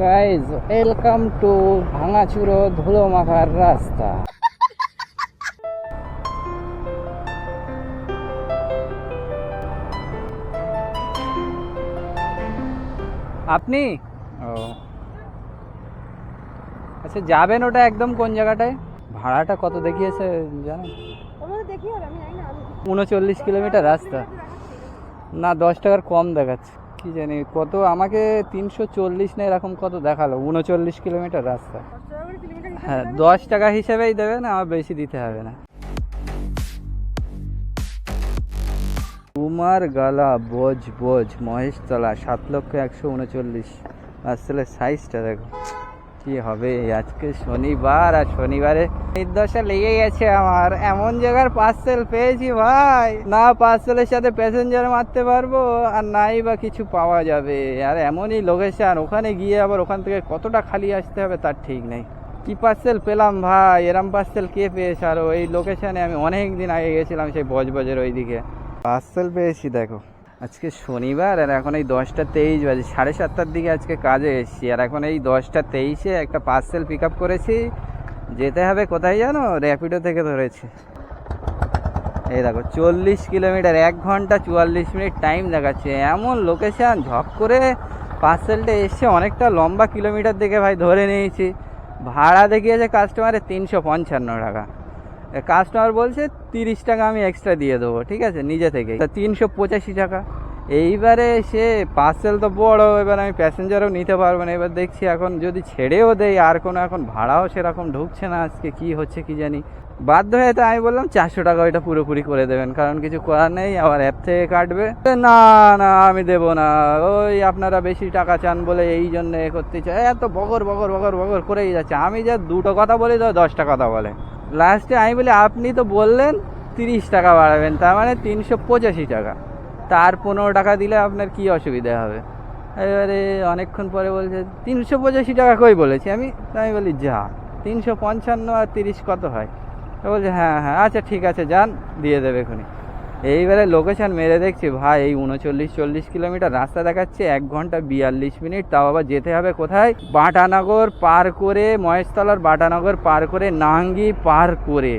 Guys welcome to ভাঙাচুরো ধুলো মাখার রাস্তা। আপনি ও আচ্ছা, যাবেন ওটা একদম কোন জায়গাটায়? ভাড়াটা কত দেখিয়েছে জানেন? 39 কিলোমিটার রাস্তা, না 10 টাকার কম দেখাচ্ছে। কি জানি কত, আমাকে 340 না এরকম কত দেখালো। 39 কিলোমিটার রাস্তা। হ্যাঁ, 10 টাকা হিসেবেই দেবে না, আমার বেশি দিতে হবে না। কুমার গালা বোঝ বোঝ মহেশতলা 7,139,000। আসলে সাইজটা দেখো কি হবে। আজকে শনিবার, আর শনিবারে নির্দশা লেগে গেছে আমার। এমন জায়গার পার্সেল পেয়েছি ভাই, না পার্সেলের সাথে প্যাসেঞ্জার মারতে পারবো আর নাই বা কিছু পাওয়া যাবে। আর এমনই লোকেশন, ওখানে গিয়ে আবার ওখান থেকে কতটা খালি আসতে হবে তার ঠিক নেই। কি পার্সেল পেলাম ভাই, এরম পার্সেল কে পেয়েছে? আর ওই লোকেশনে আমি অনেক দিন আগে গেছিলাম, সেই বজবজের ওই দিকে। পার্সেল পেয়েছি দেখো। আজকে শনিবার আর এখন এই 10টা 23 বাজে, 7:30টার দিকে আজকে কাজে এসেছি। আর এখন এই 10টা 23-এ একটা পার্সেল পিক আপ করেছি। যেতে হবে কোথায় জানো? র্যাপিডো থেকে ধরেছি। এই দেখো 40 কিলোমিটার, 1 ঘন্টা 44 মিনিট টাইম দেখাচ্ছে। এমন লোকেশান, ঝপ করে পার্সেলটা এসছে অনেকটা লম্বা কিলোমিটার দেখে ভাই ধরে নিয়েছি। ভাড়া দেখিয়েছে কাস্টমারের 355 টাকা। কাস্টমার বলছে 30 টাকা আমি এক্সট্রা দিয়ে দেবো, ঠিক আছে নিজে থেকে। 385 টাকা। এইবারে সে পার্সেল তো বড়, এবার আমি প্যাসেঞ্জারও নিতে পারবো না। এবার দেখছি এখন যদি ছেড়েও দেই আর কোনো এখন ভাড়াও সেরকম ঢুকছে না। আজকে কি হচ্ছে কি জানি। বাধ্য হয়ে তো আমি বললাম 400 টাকা ওইটা পুরোপুরি করে দেবেন, কারণ কিছু করার নেই, আবার অ্যাপ থেকে কাটবে। না না আমি দেবো না, ওই আপনারা বেশি টাকা চান বলে এই জন্য এ করতে চাই। এত বগর বগর বগর বগর করেই যাচ্ছে। আমি যা দুটো কথা বলি তো 10টা কথা বলে। লাস্টে আমি বলি আপনি তো বললেন 30 টাকা বাড়াবেন, তার মানে 385 টাকা। তার 15 টাকা দিলে আপনার কি অসুবিধা হবে? এবারে অনেকক্ষণ পরে বলছে 385 টাকা কই বলেছি আমি। আমি বলি যা, 355 আর 30 কত হয়? তো বলছে হ্যাঁ হ্যাঁ আচ্ছা ঠিক আছে যান, দিয়ে দেবে এখনই। এইবারে লোকেশান মেরে দেখছি ভাই, এই 39-40 কিলোমিটার রাস্তা দেখাচ্ছে, 1 ঘন্টা 42 মিনিট। তাও আবার যেতে হবে কোথায়? বাটানগর পার করে, মহেশতলার বাটানগর পার করে, নাঙ্গি পার করে।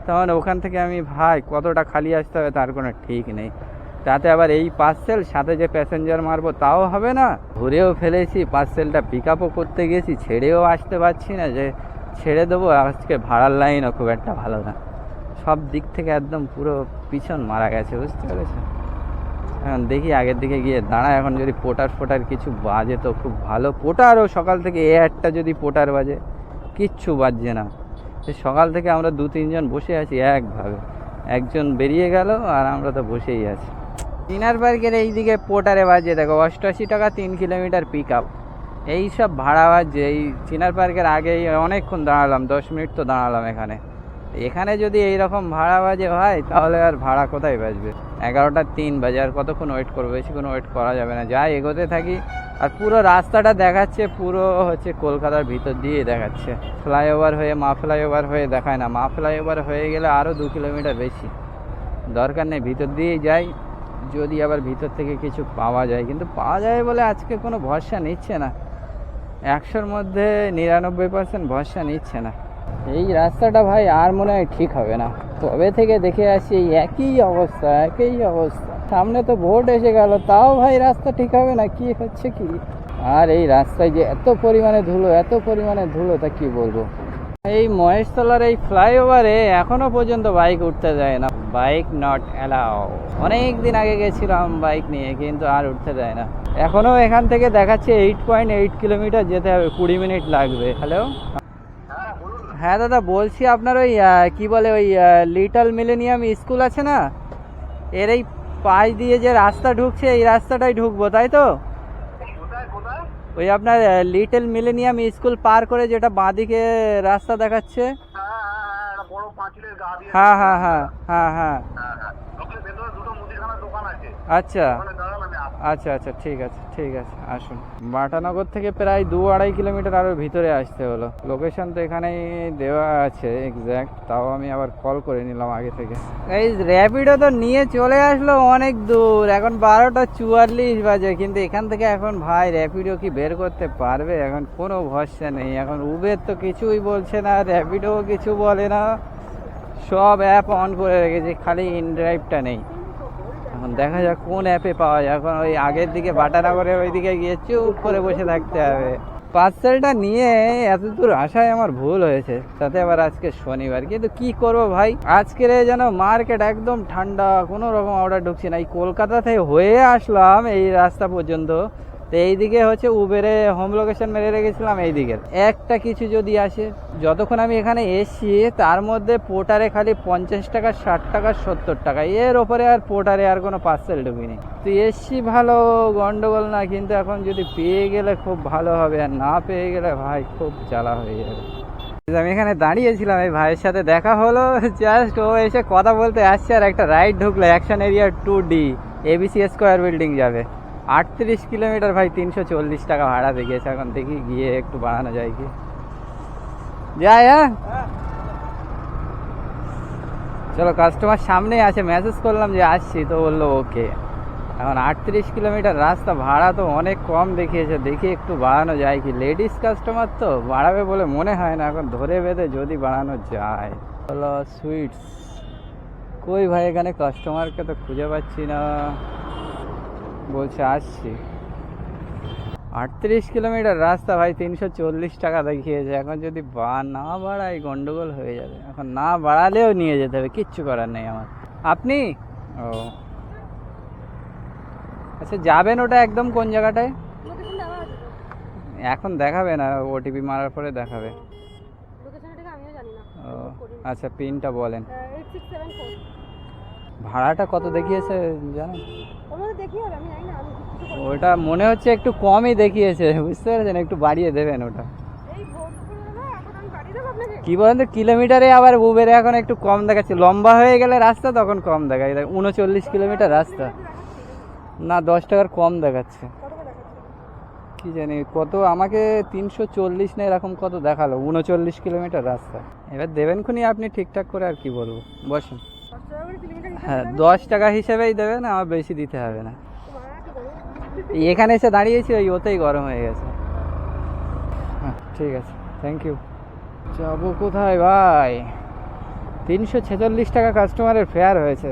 তাহলে ওখান থেকে আমি ভাই কতটা খালি আসতে হবে তার কোনো ঠিক নেই। তাতে আবার এই পার্সেল, সাথে যে প্যাসেঞ্জার মারবো তাও হবে না। ঘুরেও ফেলেছি, পার্সেলটা পিক আপও করতে গেছি, ছেড়েও আসতে পারছি না যে ছেড়ে দেবো। আজকে ভাড়ার লাইনও খুব একটা ভালো না, সব দিক থেকে একদম পুরো পিছন মারা গেছে, বুঝতে পেরেছো? এখন দেখি আগের দিকে গিয়ে দাঁড়া। এখন যদি পোটার কিছু বাজে তো খুব ভালো। পোটারও সকাল থেকে একটা যদি পোটার বাজে, কিচ্ছু বাজছে না। সে সকাল থেকে আমরা 2-3 জন বসে আছি একভাবে। একজন বেরিয়ে গেল আর আমরা তো বসেই আছি। চিনার পার্কের এইদিকে পোটারে বাজে দেখো 88 টাকা 3 কিলোমিটার পিক আপ। এইসব ভাড়া বাজছে। এই চিনার পার্কের আগেই অনেকক্ষণ দাঁড়ালাম, 10 মিনিট তো দাঁড়ালাম এখানে। এখানে যদি এইরকম ভাড়া বাজে ভাই, তাহলে আর ভাড়া কোথায় বাজবে? 11টা 3 বাজে, আর কতক্ষণ ওয়েট করবো? বেশিক্ষণ ওয়েট করা যাবে না, যাই এগোতে থাকি। আর পুরো রাস্তাটা দেখাচ্ছে পুরো হচ্ছে কলকাতার ভিতর দিয়ে দেখাচ্ছে। ফ্লাইওভার হয়ে, মা ফ্লাইওভার হয়ে দেখায় না। মা ফ্লাইওভার হয়ে গেলে আরও 2 কিলোমিটার বেশি। দরকার নেই, ভিতর দিয়েই যাই, যদি আবার ভিতর থেকে কিছু পাওয়া যায়। কিন্তু পাওয়া যায় বলে আজকে কোনো ভরসা নিচ্ছে না। 100-র মধ্যে 99% ভরসা নিচ্ছে না। এই রাস্তাটা ভাই আর মনে হয় ঠিক হবে না। তবে থেকে দেখে আসি এই একই অবস্থা। সামনে তো ভোট এসে গেল, তাও ভাই রাস্তা ঠিক হবে না। কি হচ্ছে কি? আর এই রাস্তায় যে এত পরিমাণে ধুলো তা কি বলবো। এই মহেশতলার এই ফ্লাইওভারে এখনো পর্যন্ত বাইক উঠতে দেয় না। Bike not allow. অনেক দিন আগে গেছিলাম বাইক নিয়ে, কিন্তু আর উঠতে দেয় না। এখনো এখান থেকে দেখাচ্ছে 8.8 কিলোমিটার যেতে হবে, 20 মিনিট লাগবে। হ্যালো, হ্যাঁ দাদা বলছি, আপনার ওই কি বলে ওই লিটল মিলেনিয়াম স্কুল আছে না, এর এই পাশ দিয়ে যে রাস্তা ঢুকছে, এই রাস্তাটাই ঢুকবো তাই তো? ওই আপনার লিটল মিলেনিয়াম স্কুল পার করে যেটা বাঁদিকে রাস্তা দেখাচ্ছে। হ্যাঁ হ্যাঁ হ্যাঁ হ্যাঁ হ্যাঁ। আচ্ছা আচ্ছা আচ্ছা, ঠিক আছে ঠিক আছে, আসুন। বাটানগর থেকে প্রায় 2-2.5 কিলোমিটার আরও ভিতরে আসতে হলো। লোকেশন তো এখানেই দেওয়া আছে এক্স্যাক্ট, তাও আমি আবার কল করে নিলাম আগে থেকে। এই র্যাপিডো তো নিয়ে চলে আসলো অনেক দূর, এখন 12:44 বাজে, কিন্তু এখান থেকে এখন ভাই র্যাপিডো কি বের করতে পারবে? এখন কোনো ভরসা নেই। এখন উবের তো কিছুই বলছে না, র্যাপিডো কিছু বলে না, সব অ্যাপ অন করে রেখেছে, খালি ইনড্রাইভটা নেই। এখন দেখা যাক কোন অ্যাপে পাওয়া যায়। এখন ওই আগের দিকে বাটানগরের ওই দিকে গিয়ে চুপ করে বসে থাকতে হবে। পার্সেলটা নিয়ে এত দূর আসায় আমার ভুল হয়েছে, তাতে আবার আজকে শনিবার, কিন্তু কি করব ভাই, আজকের যেন মার্কেট একদম ঠান্ডা, কোনো রকম অর্ডার ঢুকছে না। এই কলকাতা থেকে হয়ে আসলাম এই রাস্তা পর্যন্ত, তো এইদিকে হচ্ছে উবেরে হোম লোকেশন মেরে রেখেছিলাম এইদিকের, একটা কিছু যদি আসে। যতক্ষণ আমি এখানে এসছি তার মধ্যে পোর্টারে খালি 50 টাকা, 60 টাকা, 70 টাকা, এর ওপরে আর পোর্টারে আর কোনো পার্সেল ঢুকিনি। তো এসছি ভালো, গন্ডগোল না, কিন্তু এখন যদি পেয়ে গেলে খুব ভালো হবে, আর না পেয়ে গেলে ভাই খুব জ্বালা হয়ে যাবে। আমি এখানে দাঁড়িয়েছিলাম, এই ভাইয়ের সাথে দেখা হলো, জাস্ট ও এসে কথা বলতে আসছে, আর একটা রাইড ঢুকলো action area 2D, ABC square building যাবে। 38 কিলোমিটার ভাই, 340 টাকা ভাড়া দেখিয়েছে। এখন দেখি গিয়ে একটু বাড়ানো যায় কি যায়। হ্যাঁ চলো, কাস্টমার সামনে আছে, মেসেজ করলাম যে আসছি, তো বললো ওকে। এখন 38 কিলোমিটার রাস্তা, ভাড়া তো অনেক কম দেখিয়েছে, দেখি একটু বাড়ানো যায় কি। লেডিস কাস্টমার তো বাড়াবে বলে মনে হয় না, এখন ধরে বেঁধে যদি বাড়ানো যায়। চলো সুইটস, কই ভাই এখানে কাস্টমারকে তো খুঁজে পাচ্ছি না, বলছে আসছি। 38 কিলোমিটার রাস্তা ভাই, 340 টাকা দেখিয়েছে। এখন যদি না বাড়াই গন্ডগোল হয়ে যাবে, এখন না বাড়ালেও নিয়ে যেতে হবে, কিচ্ছু করার নেই আমার। আপনি ও আচ্ছা, যাবেন ওটা একদম কোন জায়গাটায়? এখন দেখাবে না, ওটিপি মারার পরে দেখাবে। ও আচ্ছা, পিনটা বলেন। ভাড়াটা কত দেখিয়েছে জানেন? ওটা মনে হচ্ছে একটু কমই দেখিয়েছে, বুঝতে পেরেছেন, একটু বাড়িয়ে দেবেন ওটা। কি বলেন তো, কিলোমিটারে আবার উবেরে এখন একটু কম দেখাচ্ছে, লম্বা হয়ে গেলে রাস্তা তখন কম দেখায়। 39 কিলোমিটার রাস্তা, না 10 টাকার কম দেখাচ্ছে, কি জানি কত, আমাকে 340 না এরকম কত দেখালো, 39 কিলোমিটার রাস্তা। এবার দেবেন খুনি আপনি ঠিকঠাক করে, আর কি বলবো, বসেন। হ্যাঁ 10 টাকা হিসেবেই দেবেন, আমার বেশি দিতে হবে না। এখানে এসে দাঁড়িয়েছি, ওই ওতেই গরম হয়ে গেছে। হ্যাঁ ঠিক আছে, থ্যাংক ইউ। যাবো কোথায় ভাই? 346 টাকা কাস্টমারের ফেয়ার হয়েছে,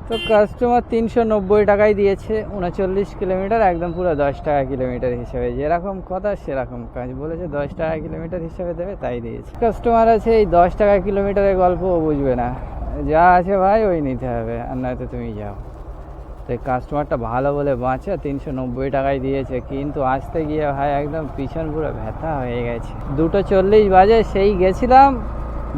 তো কাস্টমার 390 টাকাই দিয়েছে। 39 কিলোমিটার, একদম পুরো 10 টাকা কিলোমিটার হিসেবে, যেরকম কথা সেরকম কাজ। বলেছে 10 টাকা কিলোমিটার হিসেবে দেবে, তাই দিয়েছে। কাস্টমার আছে এই 10 টাকা কিলোমিটারের গল্প ও বুঝবে না, যা আছে ভাই ওই নিতে হবে, আর নয়তো তুমি যাও। তো কাস্টমারটা ভালো বলে বাঁচা, 390 টাকায় দিয়েছে, কিন্তু আসতে গিয়ে ভাই একদম পিছন পুরো ব্যথা হয়ে গেছে। 2:40 বাজে, সেই গেছিলাম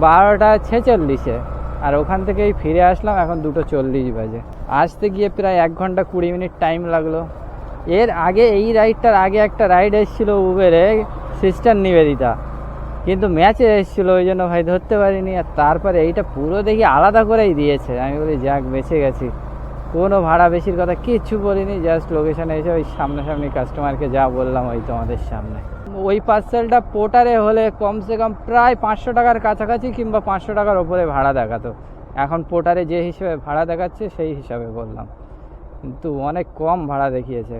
12:46-এ, আর ওখান থেকেই ফিরে আসলাম এখন 2:40 বাজে। আসতে গিয়ে প্রায় 1 ঘন্টা 20 মিনিট টাইম লাগলো। এর আগে এই রাইডটার আগে একটা রাইড এসেছিলো উবেরে, সিস্টার নিবেদিতা, কিন্তু ম্যাচে এসেছিলো, ওই জন্য ভাই ধরতে পারিনি। আর তারপরে এইটা পুরো দেখি আলাদা করেই দিয়েছে, আমি বলি যাক বেঁচে গেছি। কোনো ভাড়া বেশির কথা কিচ্ছু বলিনি, জাস্ট লোকেশানে এসে ওই সামনাসামনি কাস্টমারকে যা বললাম ওই তোমাদের সামনে। ওই পার্সেলটা পোর্টারে হলে কমসে কম প্রায় 500 টাকার কাছাকাছি, কিংবা 500 টাকার ওপরে ভাড়া দেখাতো। এখন পোর্টারে যে হিসেবে ভাড়া দেখাচ্ছে সেই হিসাবে বললাম, কিন্তু অনেক কম ভাড়া দেখিয়েছে,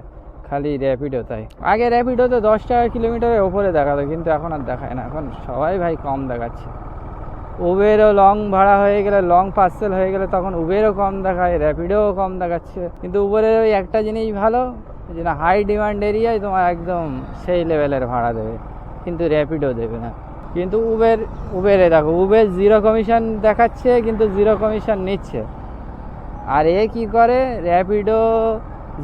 খালি র্যাপিডো। তাই আগে র্যাপিডোতে 10 টাকা কিলোমিটারের ওপরে দেখাতো, কিন্তু এখন আর দেখায় না, এখন সবাই ভাই কম দেখাচ্ছে। উবেরও লং ভাড়া হয়ে গেলে, লং পার্সেল হয়ে গেলে তখন উবেরও কম দেখায়, র্যাপিডোও কম দেখাচ্ছে। কিন্তু উবেরের ওই একটা জিনিস ভালো, যে না হাই ডিমান্ড এরিয়ায় তোমার একদম সেই লেভেলের ভাড়া দেবে, কিন্তু র্যাপিডো দেবে না। কিন্তু উবেরে দেখো, উবের 0 কমিশন দেখাচ্ছে, কিন্তু 0 কমিশন নিচ্ছে। আর এ কি করে, র্যাপিডো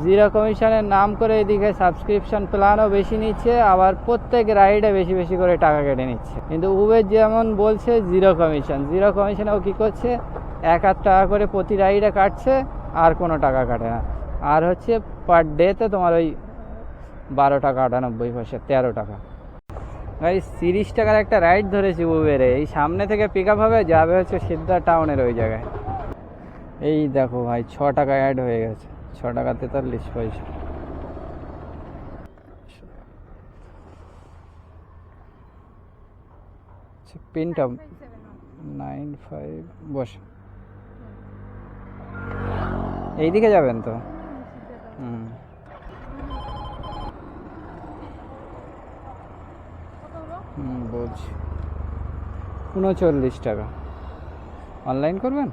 0 কমিশনের নাম করে এদিকে সাবস্ক্রিপশন প্ল্যানও বেশি নিচ্ছে, আবার প্রত্যেক রাইডে বেশি বেশি করে টাকা কেটে নিচ্ছে। কিন্তু উবের যেমন বলছে 0 কমিশন, 0 কমিশনে ও কী করছে, 1-8 টাকা করে প্রতি রাইডে কাটছে, আর কোনো টাকা কাটে না। আর হচ্ছে পার ডেতে তোমার ওই 12 টাকা 98 পয়সা, 13 টাকা। ভাই 30 টাকার একটা রাইড ধরেছি উবেরে, এই সামনে থেকে পিক আপ হবে, যাবে হচ্ছে সিদ্ধা টাউনের ওই জায়গায়। এই দেখো ভাই 6 টাকা অ্যাড হয়ে গেছে, ৳6.43। পিনটা 95 বস। এইদিকে যাবেন তো? হুম, বলছি ৳39। অনলাইন করবেন?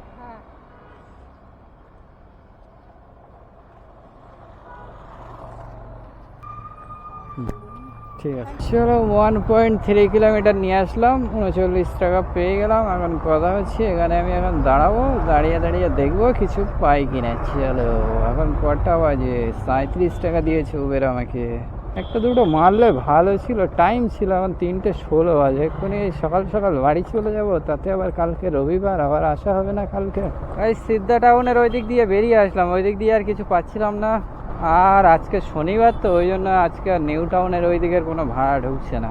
ঠিক আছে, চলো 1.3 কিলোমিটার নিয়ে আসলাম, ৳39 পেয়ে গেলাম। এখন কথা হচ্ছে এখানে আমি এখন দাঁড়াবো, দাঁড়িয়ে দাঁড়িয়ে দেখবো কিছু পাই কিনা। চলো, এখন কটা বাজে? ৳37 দিয়েছে উবের আমাকে। একটা দুটো মারলে ভালো ছিল, টাইম ছিল। এখন 3:16 বাজে, এক্ষুনি সকাল সকাল বাড়ি চলে যাব। তাতে আবার কালকে রবিবার, আবার আসা হবে না কালকে। এই সিদ্ধা টাউনের ওই দিক দিয়ে বেরিয়ে আসলাম, ওই দিক দিয়ে আর কিছু পাচ্ছিলাম না। আর আজকে শনিবার তো, ওই জন্য আজকে আর নিউ টাউনের ওই দিকের কোনো ভাড়া ঢুকছে না।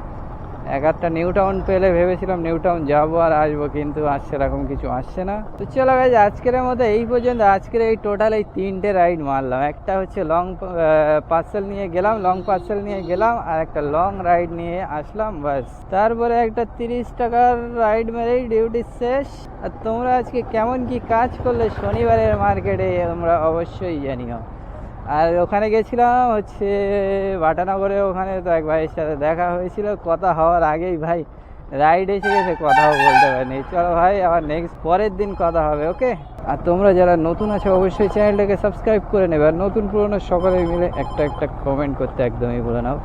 একটা নিউ টাউন পেলে ভেবেছিলাম নিউ টাউন যাবো আর আসবো, কিন্তু আর সেরকম কিছু আসছে না। তো চলো গাইজ, আজকের মধ্যে এই পর্যন্ত। আজকের এই টোটাল এই 3টে রাইড মারলাম। একটা হচ্ছে লং পার্সেল নিয়ে গেলাম, আর একটা লং রাইড নিয়ে আসলাম, বাস। তারপরে একটা ৳30 রাইড মেরেই ডিউটি শেষ। আর তোমরা আজকে কেমন কি কাজ করলে শনিবারের মার্কেটে, তোমরা অবশ্যই জানিও। আর ওখানে গেছিলাম হচ্ছে বাটানগরে, ওখানে তো এক ভাইয়ের সাথে দেখা হয়েছিল। কথা হওয়ার আগেই ভাই রাইড এসে গেছে, কথাও বলতে পারিনি। চলো ভাই, আবার নেক্সট পরের দিন কথা হবে, ওকে? আর তোমরা যারা নতুন আছো অবশ্যই চ্যানেলটাকে সাবস্ক্রাইব করে নেবে, আর নতুন পুরনো সকলে মিলে একটা কমেন্ট করতে একদমই ভুলে নাও।